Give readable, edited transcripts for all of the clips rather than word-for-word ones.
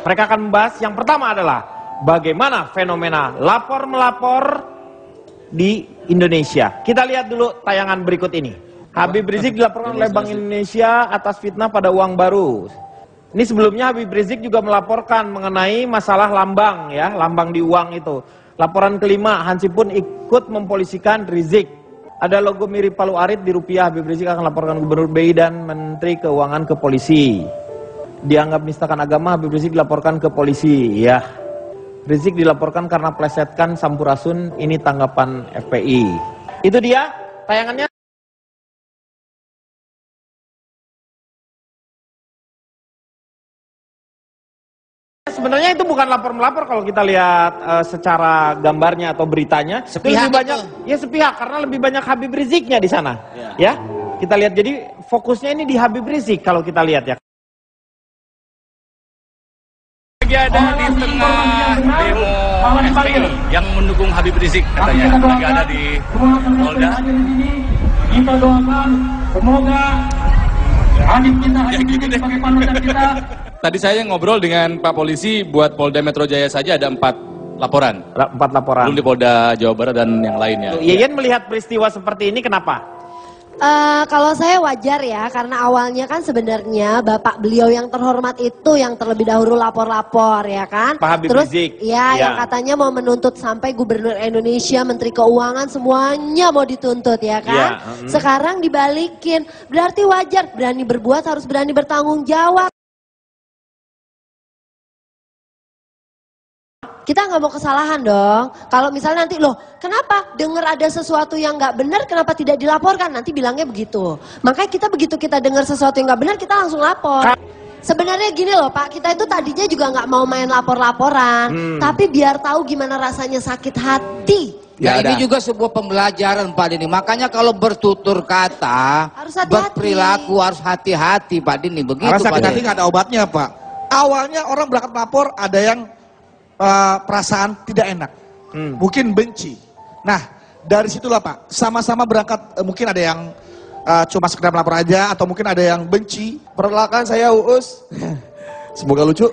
Mereka akan membahas yang pertama adalah bagaimana fenomena lapor-melapor di Indonesia. Kita lihat dulu tayangan berikut ini. Habib Rizik dilaporkan oleh Bank Indonesia atas fitnah pada uang baru. Ini sebelumnya Habib Rizik juga melaporkan mengenai masalah lambang ya, lambang di uang itu. Laporan kelima, Hansi pun ikut mempolisikan Rizik. Ada logo mirip Palu Arit di rupiah. Habib Rizik akan laporkan Gubernur BI dan Menteri Keuangan ke polisi. Dianggap menistakan agama, Habib Rizik dilaporkan ke polisi. Ya, Rizik dilaporkan karena plesetkan Sampurasun. Ini tanggapan FPI. Itu dia tayangannya. Sebenarnya itu bukan lapor-melapor kalau kita lihat secara gambarnya atau beritanya. Sepihak lebih banyak, ya sepihak karena lebih banyak Habib Riziknya di sana. Ya, kita lihat jadi fokusnya ini di Habib Rizik kalau kita lihat ya. Lagi ada di tengah demo FPI yang mendukung Habib Rizik katanya. Lagi ada di Polda. Kita doakan semoga Habib kita sebagai panutan kita. Tadi saya ngobrol dengan Pak Polisi, buat Polda Metro Jaya saja ada 4 laporan. 4 laporan. Belum di Polda Jawa Barat dan yang lainnya. Yeyen melihat peristiwa seperti ini kenapa? Kalau saya wajar ya, karena awalnya kan sebenarnya bapak beliau yang terhormat itu yang terlebih dahulu lapor-lapor ya kan. Pak Habib Terus Rizik. ya, yang katanya mau menuntut sampai Gubernur Indonesia, Menteri Keuangan semuanya mau dituntut ya kan. Sekarang dibalikin, berarti wajar, berani berbuat harus berani bertanggung jawab. Kita nggak mau kesalahan dong. Kalau misalnya nanti loh, kenapa dengar ada sesuatu yang nggak benar, kenapa tidak dilaporkan? Nanti bilangnya begitu. Makanya kita begitu kita dengar sesuatu yang nggak benar, kita langsung lapor. Sebenarnya gini loh Pak, kita itu tadinya juga nggak mau main lapor-laporan, tapi biar tahu gimana rasanya sakit hati. Ya ini juga sebuah pembelajaran Pak Dini. Makanya kalau bertutur kata, Harus hati-hati. berperilaku harus hati-hati Pak Dini. Begitu Karena sakit Pak hati Dini. nggak ada obatnya Pak. Awalnya orang berangkat lapor ada yang perasaan tidak enak, mungkin benci. Nah dari situlah Pak, sama-sama berangkat, mungkin ada yang cuma sekedar melapor aja, atau mungkin ada yang benci. Perkenalkan saya Uus. Semoga lucu.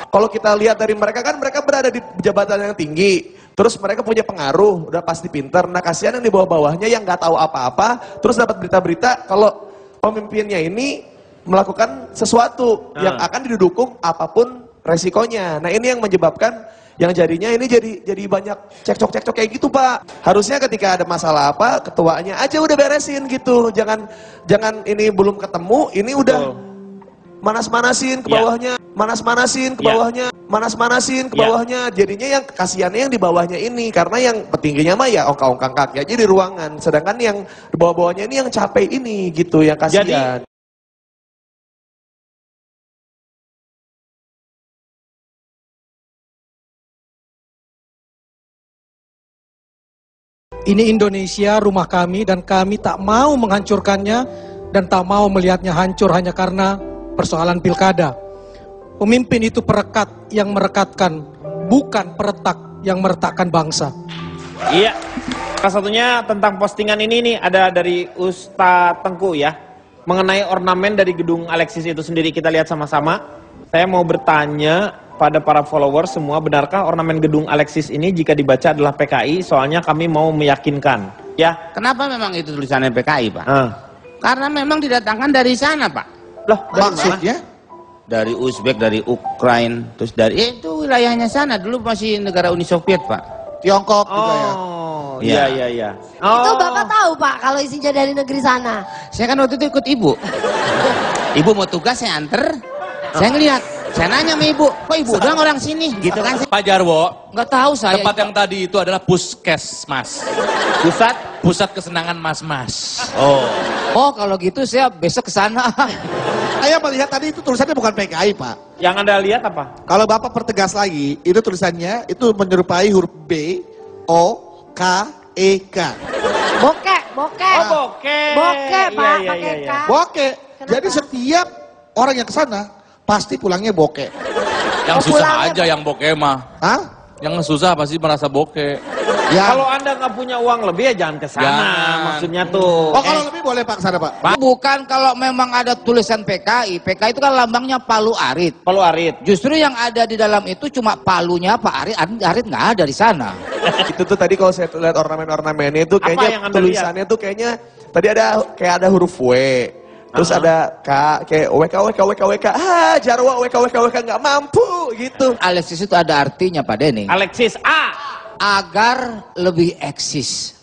Kalau kita lihat dari mereka kan mereka berada di jabatan yang tinggi. Terus mereka punya pengaruh, udah pasti pinter. Nah kasihan yang di bawah-bawahnya yang nggak tahu apa-apa. Terus dapat berita-berita kalau pemimpinnya ini melakukan sesuatu yang akan didukung apapun resikonya. Nah ini yang menyebabkan yang jadinya ini jadi banyak cekcok-cekcok kayak gitu Pak. Harusnya ketika ada masalah apa, ketuanya aja udah beresin gitu. Jangan ini belum ketemu, ini udah manas-manasin ke bawahnya, manas-manasin ke bawahnya, manas-manasin ke bawahnya. Jadinya yang kasihannya yang di bawahnya ini, karena yang petingginya mah ya ongkang-ongkang kaki aja di ruangan. Sedangkan yang di bawah-bawahnya ini yang capek ini gitu, yang kasihan. Ini Indonesia, rumah kami, dan kami tak mau menghancurkannya dan tak mau melihatnya hancur hanya karena persoalan pilkada. Pemimpin itu perekat yang merekatkan, bukan peretak yang meretakkan bangsa. Iya, salah satunya tentang postingan ini nih ada dari Ustadz Tengku ya, mengenai ornamen dari gedung Alexis itu sendiri. Kita lihat sama-sama. Saya mau bertanya pada para followers semua, benarkah ornamen gedung Alexis ini jika dibaca adalah PKI? Soalnya kami mau meyakinkan. Ya. Kenapa memang itu tulisannya PKI Pak? Karena memang didatangkan dari sana Pak. Loh, Maksudnya? Dari Uzbek, dari Ukraina, terus dari itu wilayahnya sana. Dulu masih negara Uni Soviet Pak. Tiongkok juga ya. Iya. Itu Bapak tahu Pak kalau isinya dari negeri sana. Saya kan waktu itu ikut ibu. Ibu mau tugas saya anter. Saya ngelihat. Saya nanya sama ibu, kok ibu doang orang sini? Gitu kan. Pak Jarwo, nggak tahu saya. tempat yang tadi itu adalah puskesmas. Pusat kesenangan mas-mas. Oh kalau gitu saya besok ke sana. Saya melihat tadi itu tulisannya bukan PKI Pak. Yang Anda lihat apa? Kalau Bapak pertegas lagi, itu tulisannya itu menyerupai huruf B, O, K, E, K. Bokek. Oh, bokeh. Bokeh Pak, Iya, pakai K. Bokeh. Jadi setiap orang yang ke sana pasti pulangnya bokeh. Yang susah aja yang bokeh mah. Hah? Yang susah pasti merasa bokeh. Ya. Kalau Anda nggak punya uang lebih ya jangan ke sana. Jangan. Maksudnya tuh. Oh kalau lebih boleh Pak ke sana Pak. Bukan kalau memang ada tulisan PKI. PKI itu kan lambangnya Palu Arit. Palu Arit. Justru yang ada di dalam itu cuma palunya Pak Arit. Arit nggak ada di sana. Itu tuh tadi kalau saya lihat ornamen-ornamennya itu Apa yang kayaknya Anda tulisannya tuh kayaknya tadi ada huruf W. Terus ada K, kayak WK. Jarwo WK nggak mampu gitu. Alexis itu ada artinya Pak Denny. Alexis A. Agar lebih eksis.